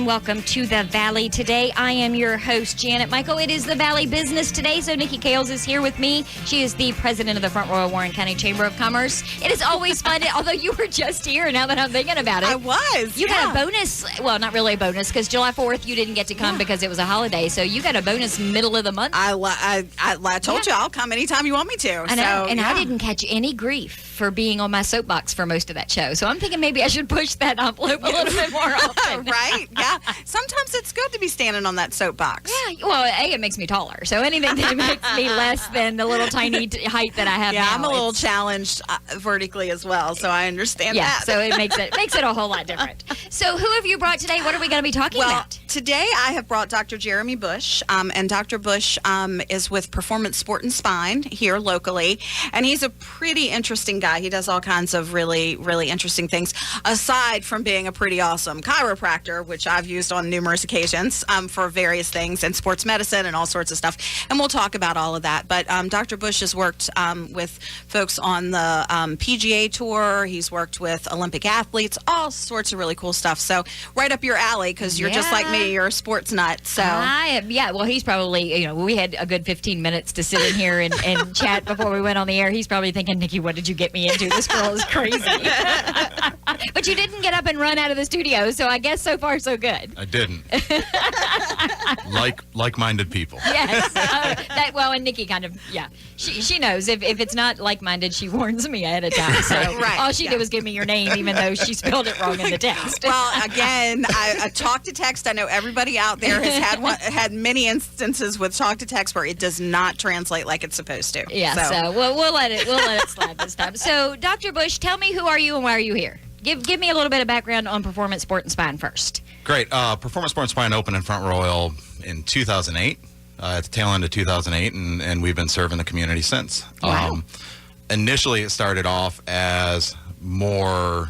welcome to the Valley today. I am your host, Janet Michael. It is the Valley Business today, so Niki Cales is here with me. She is the president of the Front Royal Warren County Chamber of Commerce. It is always fun, although you were just here, now that I'm thinking about it. I was, You got a bonus, well, not really a bonus, because July 4th you didn't get to come because it was a holiday, so you got a bonus middle of the month. I told you I'll come anytime you want me to. I know, I didn't catch any grief for being on my soapbox for most of that show, so I'm thinking maybe I should push that envelope a little bit more often. Right? Yeah. Sometimes it's good to be standing on that soapbox. Yeah. Well, it makes me taller, so anything that makes me less than the little tiny height that I have now. Yeah, I'm a little challenged vertically as well, so I understand that. So it makes it a whole lot different. So who have you brought today? What are we going to be talking about? Today I have brought Dr. Jeremy Busch, and Dr. Busch is with Performance Sport and Spine here locally, and he's a pretty interesting guy. He does all kinds of really, really interesting things, aside from being a pretty awesome chiropractor, which I've used on numerous occasions for various things, and sports medicine and all sorts of stuff, and we'll talk about all of that. But Dr. Busch has worked with folks on the PGA Tour. He's worked with Olympic athletes, all sorts of really cool stuff. So right up your alley, because you're just like me, you're a sports nut. So well, he's probably, we had a good 15 minutes to sit in here and chat before we went on the air. He's probably thinking, Niki, what did you get me into? This girl is crazy. But you didn't get up and run out of the studio, so I guess so far so good. I didn't. Like-minded people. Yes. And Niki kind of, she knows. If it's not like-minded, she warns me ahead of time. So all she did was give me your name, even though she spelled it wrong in the text. Well, again, I talk to text. I know everybody out there has had many instances with talk to text where it does not translate like it's supposed to. Yeah. So we'll let it slide this time. So, Dr. Busch, tell me, who are you and why are you here? Give me a little bit of background on Performance Sport and Spine first. Great. Performance Sport and Spine opened in Front Royal in 2008, at the tail end of 2008, and we've been serving the community since. Wow. Initially, it started off as more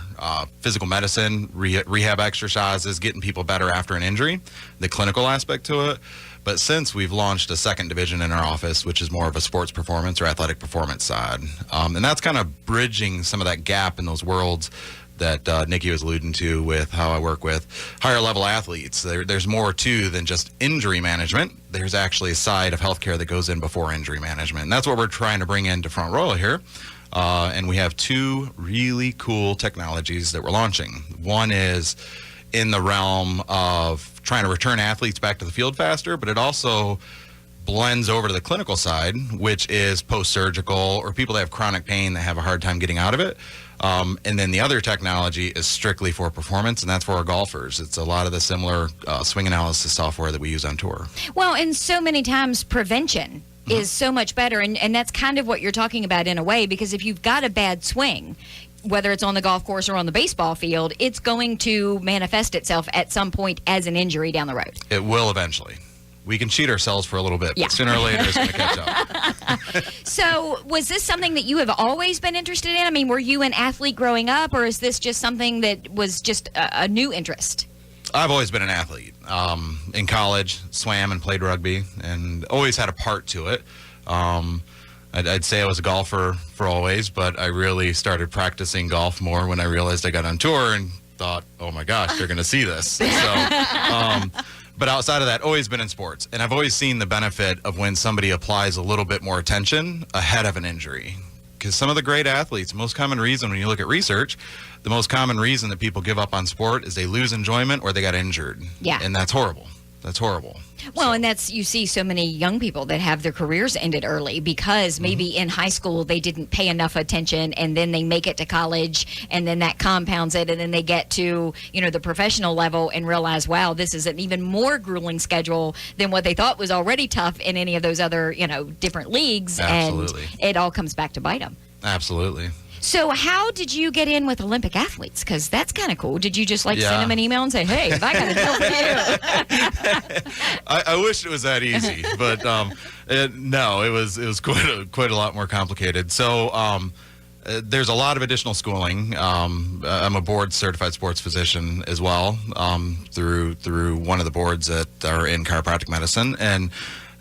physical medicine, rehab exercises, getting people better after an injury, the clinical aspect to it. But since we've launched a second division in our office, which is more of a sports performance or athletic performance side. And that's kind of bridging some of that gap in those worlds that Niki was alluding to with how I work with higher level athletes. There's more to than just injury management. There's actually a side of healthcare that goes in before injury management. And that's what we're trying to bring into Front Royal here. And we have two really cool technologies that we're launching. One is in the realm of trying to return athletes back to the field faster, but it also blends over to the clinical side, which is post-surgical or people that have chronic pain that have a hard time getting out of it. And then the other technology is strictly for performance, and that's for our golfers. It's a lot of the similar swing analysis software that we use on tour. Well, and so many times prevention is so much better, and that's kind of what you're talking about in a way, because if you've got a bad swing, whether it's on the golf course or on the baseball field, it's going to manifest itself at some point as an injury down the road. It will eventually. We can cheat ourselves for a little bit, but sooner or later it's going to catch up. So was this something that you have always been interested in? I mean, were you an athlete growing up, or is this just something that was just a new interest? I've always been an athlete. In college, swam and played rugby, and always had a part to it. I'd say I was a golfer for always, but I really started practicing golf more when I realized I got on tour and thought, oh my gosh, they're going to see this. So, but outside of that, always been in sports. And I've always seen the benefit of when somebody applies a little bit more attention ahead of an injury. Because some of the great athletes, most common reason when you look at research, the most common reason that people give up on sport is they lose enjoyment or they got injured. Yeah. And that's horrible. That's horrible. Well, and you see so many young people that have their careers ended early because maybe in high school they didn't pay enough attention, and then they make it to college, and then that compounds it, and then they get to, the professional level and realize, wow, this is an even more grueling schedule than what they thought was already tough in any of those other, different leagues. Absolutely. And it all comes back to bite them. Absolutely. So how did you get in with Olympic athletes? Because that's kind of cool. Did you just send them an email and say, hey, I got a deal for you? I wish it was that easy, but no, it was quite a lot more complicated. So there's a lot of additional schooling. I'm a board certified sports physician as well, through one of the boards that are in chiropractic medicine. And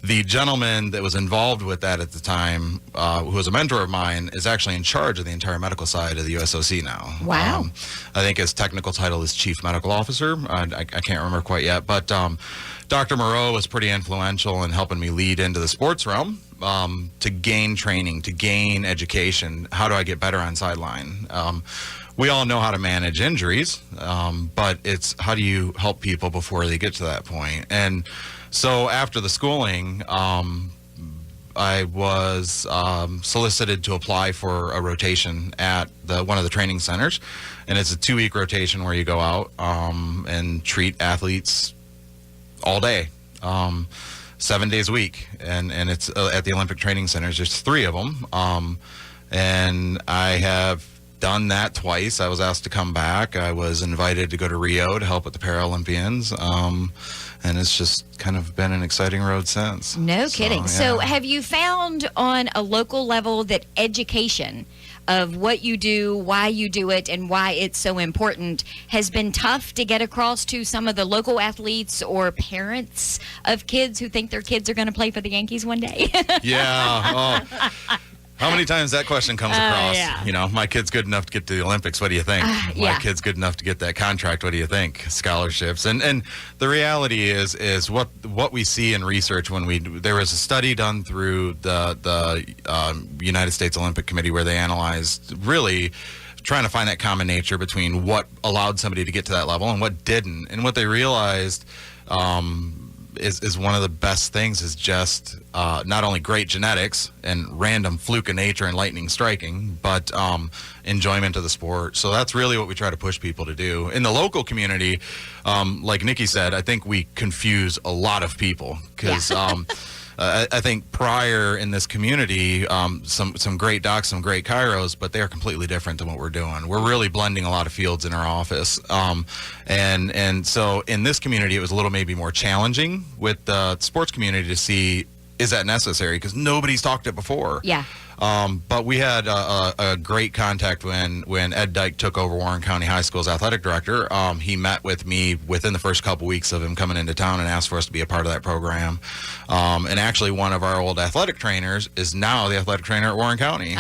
The gentleman that was involved with that at the time, who was a mentor of mine, is actually in charge of the entire medical side of the USOC now. Wow. I think his technical title is Chief Medical Officer. I can't remember quite yet, but Dr. Moreau was pretty influential in helping me lead into the sports realm to gain training, to gain education. How do I get better on sideline? We all know how to manage injuries, but it's how do you help people before they get to that point? And so after the schooling, I was solicited to apply for a rotation at one of the training centers, and it's a 2-week rotation where you go out and treat athletes all day, 7 days a week, and it's at the Olympic Training Centers. There's 3 of them, and I have done that twice. I was asked to come back. I was invited to go to Rio to help with the Paralympians. And it's just kind of been an exciting road since. No kidding. Yeah. So have you found on a local level that education of what you do, why you do it, and why it's so important has been tough to get across to some of the local athletes or parents of kids who think their kids are going to play for the Yankees one day? Yeah. Oh. How many times that question comes across? Yeah. You know, my kid's good enough to get to the Olympics. What do you think? Yeah. My kid's good enough to get that contract. What do you think? Scholarships. And the reality is what we see in research when there was a study done through the United States Olympic Committee where they analyzed really trying to find that common nature between what allowed somebody to get to that level and what didn't. And what they realized is one of the best things is just not only great genetics and random fluke of nature and lightning striking, but enjoyment of the sport. So that's really what we try to push people to do. In the local community, like Nikki said, I think we confuse a lot of people because I think prior in this community, some great docs, some great chiros, but they are completely different than what we're doing. We're really blending a lot of fields in our office. And so in this community, it was a little maybe more challenging with the sports community to see, is that necessary? Because nobody's talked it before. Yeah. But we had a great contact when Ed Dyke took over Warren County High School's athletic director. He met with me within the first couple weeks of him coming into town and asked for us to be a part of that program. And actually, one of our old athletic trainers is now the athletic trainer at Warren County.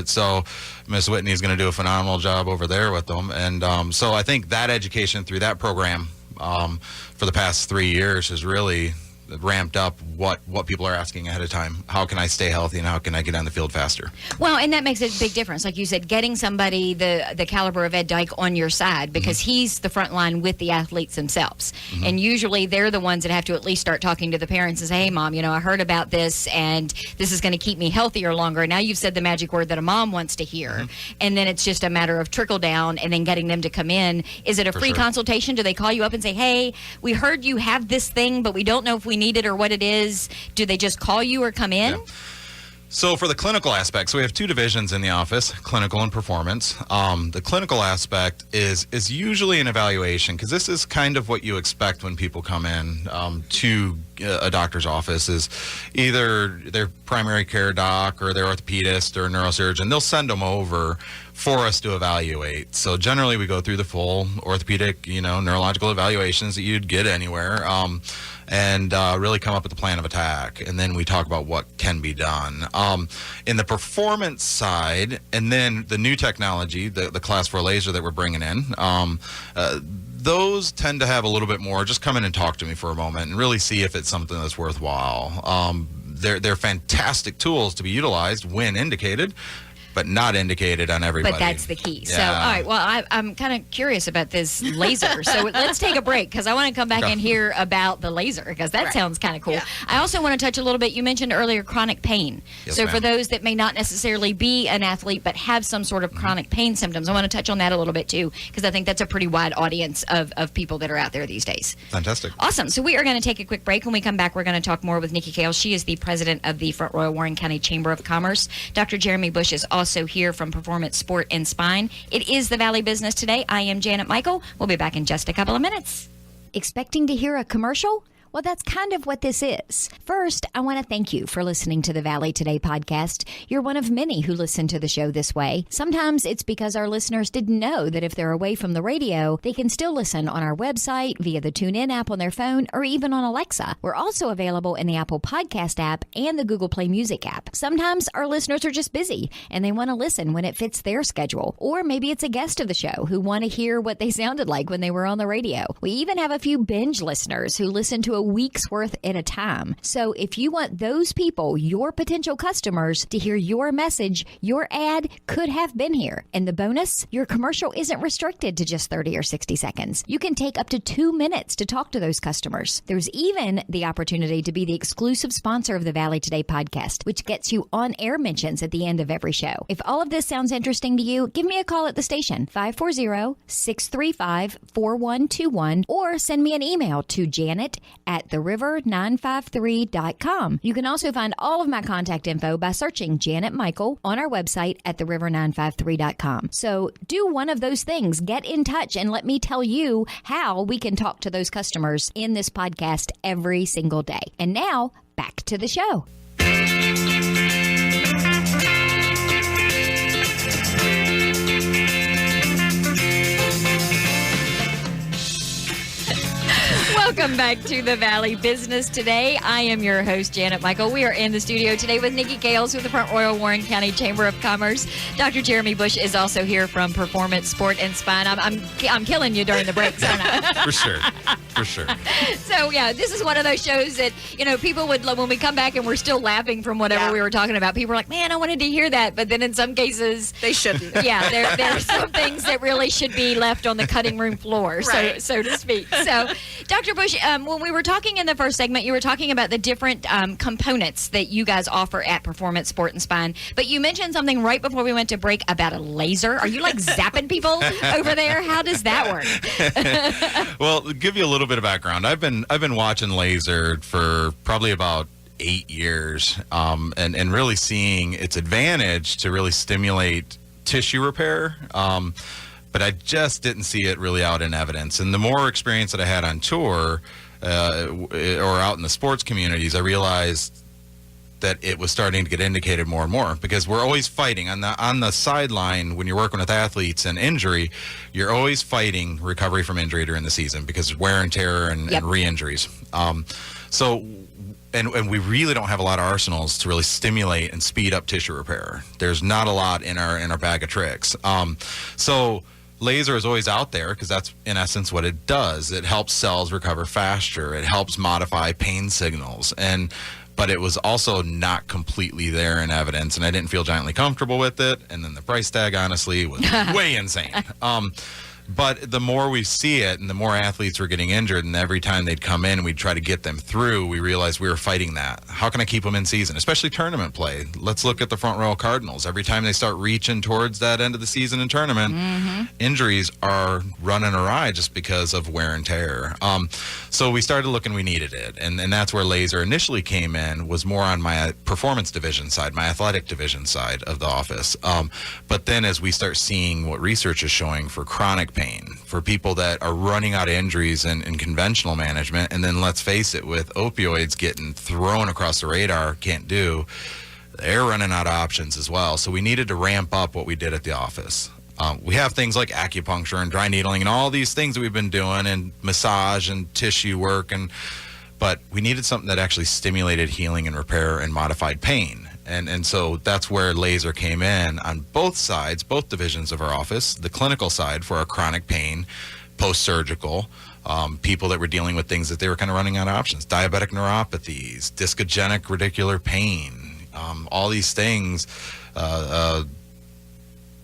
So Miss Whitney is going to do a phenomenal job over there with them. And so I think that education through that program for the past 3 years has really ramped up what people are asking ahead of time. How can I stay healthy and how can I get on the field faster? Well, and that makes a big difference. Like you said, getting somebody the caliber of Ed Dyke on your side because he's the front line with the athletes themselves. And usually they're the ones that have to at least start talking to the parents and say, hey, Mom, I heard about this and this is going to keep me healthier longer. Now you've said the magic word that a mom wants to hear. And then it's just a matter of trickle down and then getting them to come in. Is it a free consultation? Do they call you up and say, hey, we heard you have this thing, but we don't know if we need it or what it is? Do they just call you or come in? Yeah. So for the clinical aspects, we have 2 divisions in the office, clinical and performance. The clinical aspect is usually an evaluation because this is kind of what you expect when people come in to a doctor's office is either their primary care doc or their orthopedist or neurosurgeon. They'll send them over for us to evaluate. So generally we go through the full orthopedic, neurological evaluations that you'd get anywhere. And really come up with a plan of attack. And then we talk about what can be done. In the performance side, and then the new technology, the Class 4 laser that we're bringing in, those tend to have a little bit more, just come in and talk to me for a moment and really see if it's something that's worthwhile. They're fantastic tools to be utilized when indicated, but not indicated on everybody. But that's the key. Yeah. So, all right, well, I'm kind of curious about this laser. So let's take a break because I want to come back and hear about the laser because that sounds kind of cool. Yeah. I also want to touch a little bit, you mentioned earlier chronic pain. Yes, so ma'am. for those that may not necessarily be an athlete but have some sort of chronic pain symptoms, I want to touch on that a little bit too because I think that's a pretty wide audience of people that are out there these days. Fantastic. Awesome. So we are going to take a quick break. When we come back, we're going to talk more with Niki Cales. She is the president of the Front Royal Warren County Chamber of Commerce. Dr. Jeremy Busch is also here from Performance Sport and Spine. It is the Valley Business Today. I am Janet Michael. We'll be back in just a couple of minutes. Expecting to hear a commercial? Well, that's kind of what this is. First, I want to thank you for listening to the Valley Today podcast. You're one of many who listen to the show this way. Sometimes it's because our listeners didn't know that if they're away from the radio, they can still listen on our website, via the TuneIn app on their phone, or even on Alexa. We're also available in the Apple Podcast app and the Google Play Music app. Sometimes our listeners are just busy and they want to listen when it fits their schedule. Or maybe it's a guest of the show who want to hear what they sounded like when they were on the radio. We even have a few binge listeners who listen to a week's worth at a time. So if you want those people, your potential customers, to hear your message, your ad could have been here. And the bonus, your commercial isn't restricted to just 30 or 60 seconds. You can take up to 2 minutes to talk to those customers. There's even the opportunity to be the exclusive sponsor of the Valley Today podcast, which gets you on-air mentions at the end of every show. If all of this sounds interesting to you, give me a call at the station, 540-635-4121, or send me an email to janet@theriver953.com. You can also find all of my contact info by searching Janet Michael on our website at theriver953.com. So do one of those things. Get in touch and let me tell you how we can talk to those customers in this podcast every single day. And now, back to the show. Welcome back to the Valley Business Today. I am your host, Janet Michael. We are in the studio today with Niki Cales with the Front Royal Warren County Chamber of Commerce. Dr. Jeremy Busch is also here from Performance Sport and Spine. I'm killing you during the breaks, aren't I? For sure. For sure. So, yeah, this is one of those shows that, people would, when we come back and we're still laughing from whatever we were talking about, people are like, man, I wanted to hear that. But then in some cases, They shouldn't. yeah, there are some things that really should be left on the cutting room floor, Right. so to speak. So, Dr. Busch, when we were talking in the first segment, you were talking about the different components that you guys offer at Performance Sport and Spine. But you mentioned something right before we went to break about a laser. Are you like zapping people over there? How does that work? Well, to give you a little bit of background, I've been watching laser for probably about 8 years, and really seeing its advantage to really stimulate tissue repair. But I just didn't see it really out in evidence. And the more experience that I had on tour or out in the sports communities, I realized that it was starting to get indicated more and more, because we're always fighting on the sideline. When you're working with athletes and injury, you're always fighting recovery from injury during the season because of wear and tear and re-injuries. And we really don't have a lot of arsenals to really stimulate and speed up tissue repair. There's not a lot in our bag of tricks. So laser is always out there because that's in essence what it does. It helps cells recover faster. It helps modify pain signals. But it was also not completely there in evidence, and I didn't feel giantly comfortable with it. And then the price tag, honestly, was way insane. But the more we see it and the more athletes were getting injured, and every time they'd come in and we'd try to get them through, we realized we were fighting that. How can I keep them in season, especially tournament play? Let's look at the Front Royal Cardinals. Every time they start reaching towards that end of the season in tournament, injuries are running awry just because of wear and tear. So we started looking, we needed it. And that's where laser initially came in, was more on my performance division side, my athletic division side of the office. But then as we start seeing what research is showing for chronic pain, for people that are running out of injuries in conventional management, and then let's face it, with opioids getting thrown across the radar, can't do, they're running out of options as well. So we needed to ramp up what we did at the office. We have things like acupuncture and dry needling and all these things that we've been doing, and massage and tissue work, but we needed something that actually stimulated healing and repair and modified pain. And so that's where laser came in on both sides, both divisions of our office. The clinical side for our chronic pain, post-surgical, people that were dealing with things that they were kind of running out of options, diabetic neuropathies, discogenic radicular pain, all these things.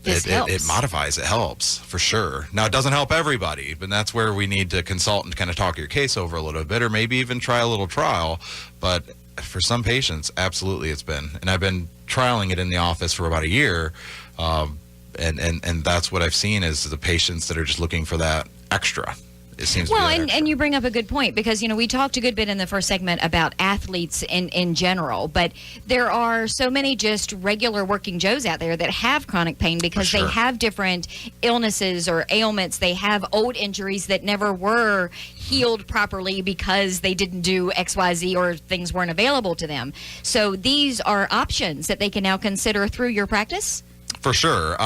It modifies, it helps for sure. Now, it doesn't help everybody, but that's where we need to consult and kind of talk your case over a little bit, or maybe even try a little trial. But for some patients, absolutely it's been. And I've been trialing it in the office for about a year. And that's what I've seen is the patients that are just looking for that extra. It seems Well, to be and you bring up a good point because, we talked a good bit in the first segment about athletes in general, but there are so many just regular working Joes out there that have chronic pain because For sure. they have different illnesses or ailments. They have old injuries that never were healed properly because they didn't do XYZ or things weren't available to them. So these are options that they can now consider through your practice? For sure.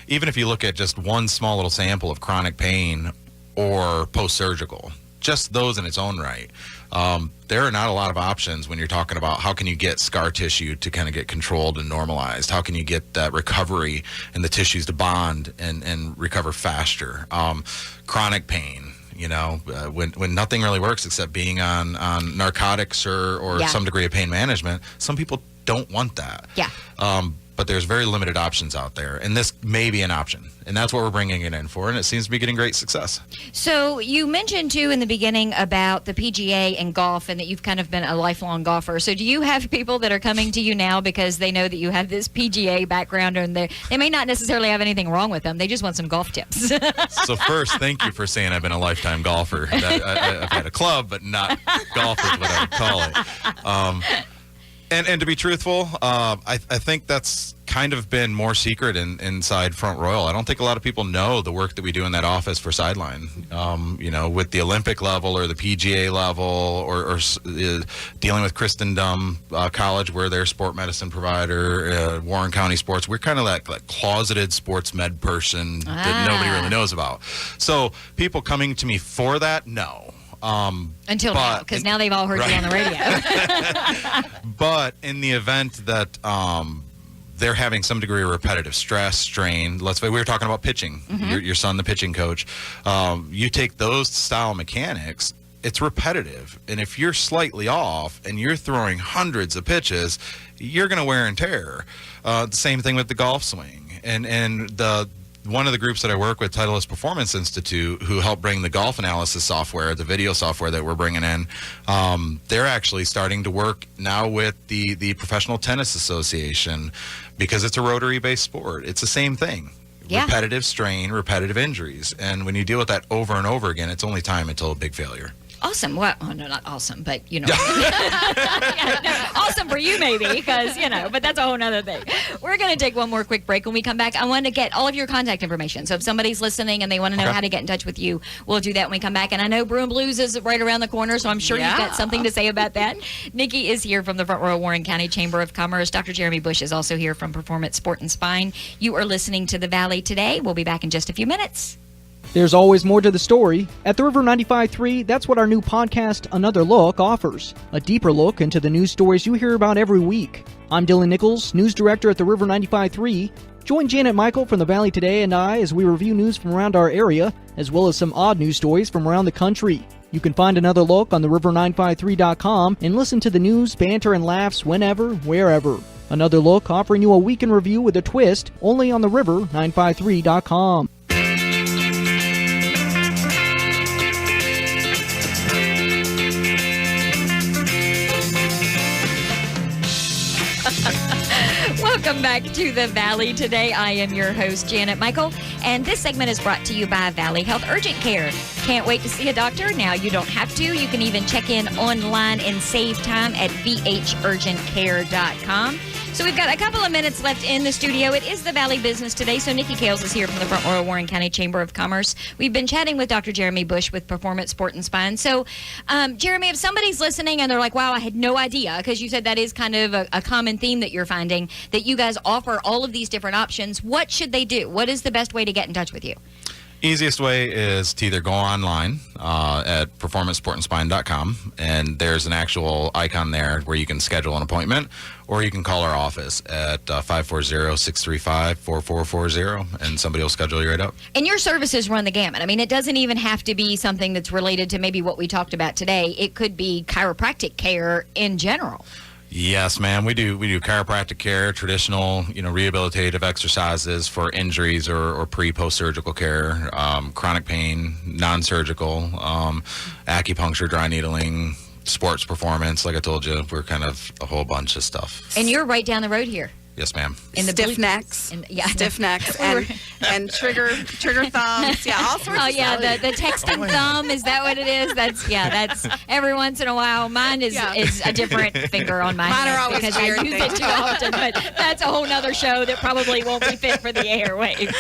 Even if you look at just one small little sample of chronic pain or post-surgical, just those in its own right, there are not a lot of options when you're talking about how can you get scar tissue to kind of get controlled and normalized. How can you get that recovery and the tissues to bond and recover faster? Chronic pain, when nothing really works except being on narcotics or Yeah. some degree of pain management, some people don't want that. Yeah. But there's very limited options out there, and this may be an option, and that's what we're bringing it in for, and it seems to be getting great success. So you mentioned, too, in the beginning about the PGA and golf and that you've kind of been a lifelong golfer. So do you have people that are coming to you now because they know that you have this PGA background and they may not necessarily have anything wrong with them. They just want some golf tips. So first, thank you for saying I've been a lifetime golfer. I've had a club, but not golf is what I would call it. And to be truthful, I think that's kind of been more secret inside Front Royal. I don't think a lot of people know the work that we do in that office for Sideline. With the Olympic level or the PGA level or dealing with Christendom College, where they're sport medicine provider, Warren County Sports, we're kind of that closeted sports med person that nobody really knows about. So people coming to me for that, no. Until now, because now they've all heard you on the radio. But in the event that they're having some degree of repetitive stress, strain, let's say we were talking about pitching, your son, the pitching coach, you take those style mechanics, it's repetitive. And if you're slightly off and you're throwing hundreds of pitches, you're going to wear and tear. The same thing with the golf swing. And one of the groups that I work with, Titleist Performance Institute, who helped bring the golf analysis software, the video software that we're bringing in, they're actually starting to work now with the Professional Tennis Association because it's a rotary-based sport. It's the same thing. Yeah. Repetitive strain, repetitive injuries. And when you deal with that over and over again, it's only time until a big failure. Awesome. Well, oh, no, not awesome, but, awesome for you maybe because, but that's a whole nother thing. We're going to take one more quick break. When we come back, I want to get all of your contact information. So if somebody's listening and they want to know how to get in touch with you, we'll do that when we come back. And I know Brew and Blues is right around the corner, so I'm sure you've got something to say about that. Niki is here from the Front Royal Warren County Chamber of Commerce. Dr. Jeremy Busch is also here from Performance Sport and Spine. You are listening to The Valley Today. We'll be back in just a few minutes. There's always more to the story. At the River 95.3, that's what our new podcast, Another Look, offers. A deeper look into the news stories you hear about every week. I'm Dylan Nichols, news director at the River 95.3. Join Janet Michael from the Valley Today and I as we review news from around our area, as well as some odd news stories from around the country. You can find Another Look on the river953.com and listen to the news, banter, and laughs whenever, wherever. Another Look offering you a week in review with a twist, only on the river953.com. Welcome back to the Valley Today. I am your host, Janet Michael, and this segment is brought to you by Valley Health Urgent Care. Can't wait to see a doctor? Now you don't have to. You can even check in online and save time at vhurgentcare.com. So we've got a couple of minutes left in the studio. It is the Valley Business Today, so Niki Cales is here from the Front Royal Warren County Chamber of Commerce. We've been chatting with Dr. Jeremy Busch with Performance Sport and Spine. So, Jeremy, if somebody's listening and they're like, wow, I had no idea, because you said that is kind of a common theme that you're finding, that you guys offer all of these different options, what should they do? What is the best way to get in touch with you? Easiest way is to either go online at performancesportandspine.com, and there's an actual icon there where you can schedule an appointment, or you can call our office at 540-635-4440, and somebody will schedule you right up. And your services run the gamut. I mean, it doesn't even have to be something that's related to maybe what we talked about today. It could be chiropractic care in general. Yes, ma'am. We do chiropractic care, traditional, rehabilitative exercises for injuries or post surgical care, chronic pain, non-surgical, acupuncture, dry needling, sports performance. Like I told you, we're kind of a whole bunch of stuff. And you're right down the road here. Yes, ma'am. In the Stiff blue- necks, and- yeah. stiff necks, and trigger thumbs. Yeah, all sorts Oh of yeah, stuff. the texting thumb, is that what it is? That's every once in a while. Mine is Yeah. is a different finger on my Mine are hand always because I weird use things. it too often. But that's a whole nother show that probably won't be fit for the airwaves.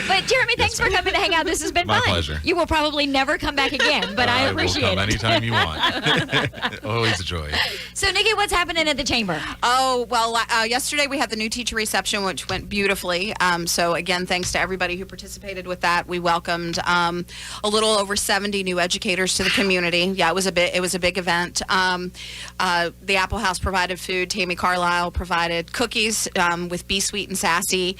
But Jeremy, thanks for coming to hang out. This has been My fun. pleasure. You will probably never come back again, but I appreciate will come it. anytime you want. Always a joy. So Nikki, what's happening at the chamber? Oh, well, yesterday we had the new teacher reception, which went beautifully. So, again, thanks to everybody who participated with that. We welcomed a little over 70 new educators to the community. Yeah, it was a big event. The Apple House provided food. Tammy Carlisle provided cookies with Be Sweet and Sassy.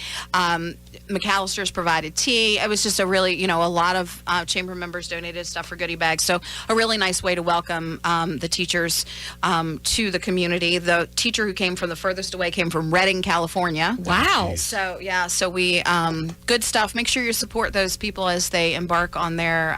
McAllister's provided tea. It was just a really, a lot of chamber members donated stuff for goodie bags. So a really nice way to welcome the teachers to the community. The teacher who came from the furthest away came from Redding, California. Wow. So yeah, so we good stuff. Make sure you support those people as they embark on their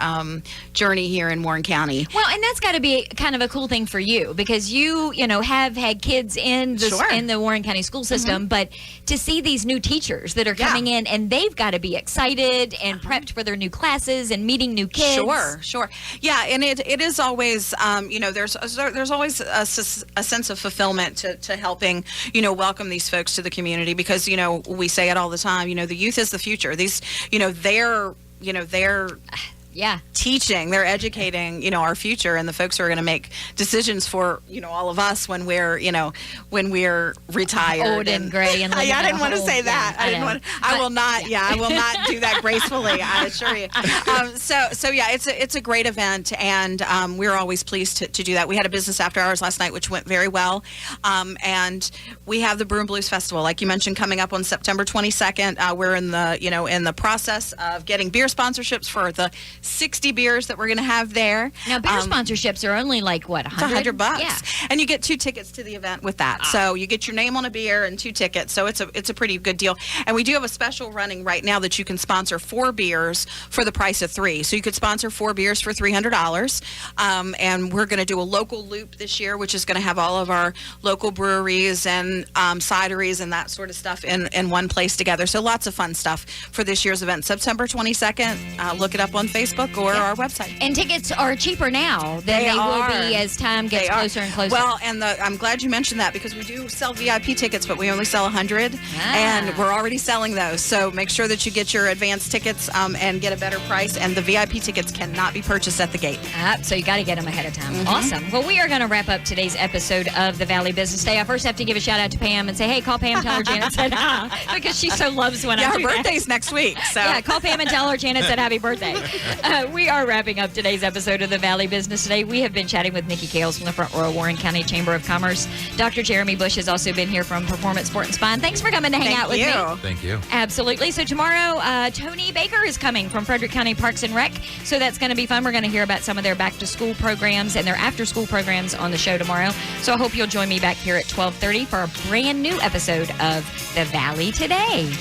journey here in Warren County. Well, and that's got to be kind of a cool thing for you because you have had kids in the Sure. in the Warren County school system, but to see these new teachers that are coming in and they've got to be excited and prepped for their new classes and meeting new kids. Sure. Yeah, and it is always, there's always a sense of fulfillment to helping, welcome these folks to the community because, we say it all the time, the youth is the future. These, they're Yeah. teaching, they're educating, our future and the folks who are going to make decisions for, all of us when we're retired. Old and gray and living I in didn't a want to hole. say that. Yeah, I didn't know. want. I will not. Yeah, I will not do that gracefully. I assure you. So yeah, it's a great event, and we're always pleased to do that. We had a business after hours last night, which went very well, and we have the Brew and Blues Festival, like you mentioned, coming up on September 22nd. We're in the process of getting beer sponsorships for the 60 beers that we're going to have there. Now, beer sponsorships are only like what, It's $100? $100, Yeah. and you get 2 tickets to the event with that. So you get your name on a beer and 2 tickets. So it's a pretty good deal. And we do have a special running right now that you can sponsor 4 beers for the price of 3. So you could sponsor 4 beers for $300. And we're going to do a local loop this year, which is going to have all of our local breweries and cideries and that sort of stuff in one place together. So lots of fun stuff for this year's event, September 22nd. Look it up on Facebook or our website. And tickets are cheaper now than they will be as time gets They are. closer and closer. Well, and I'm glad you mentioned that because we do sell VIP tickets, but we only sell 100, Ah. and we're already selling those. So make sure that you get your advance tickets and get a better price. And the VIP tickets cannot be purchased at the gate. So you got to get them ahead of time. Awesome. Well, we are going to wrap up today's episode of the Valley Business Day. I first have to give a shout out to Pam and say, hey, call Pam, tell her Janet said because she so loves when Yeah, I her do that. birthday's next week. So Yeah, call Pam and tell her Janet said happy birthday. We are wrapping up today's episode of the Valley Business Today. We have been chatting with Niki Cales from the Front Royal Warren County Chamber of Commerce. Dr. Jeremy Busch has also been here from Performance Sport and Spine. Thanks for coming to hang out with me. Thank you. Absolutely. So tomorrow, Tony Baker is coming from Frederick County Parks and Rec. So that's going to be fun. We're going to hear about some of their back-to-school programs and their after-school programs on the show tomorrow. So I hope you'll join me back here at 12:30 for a brand new episode of The Valley Today.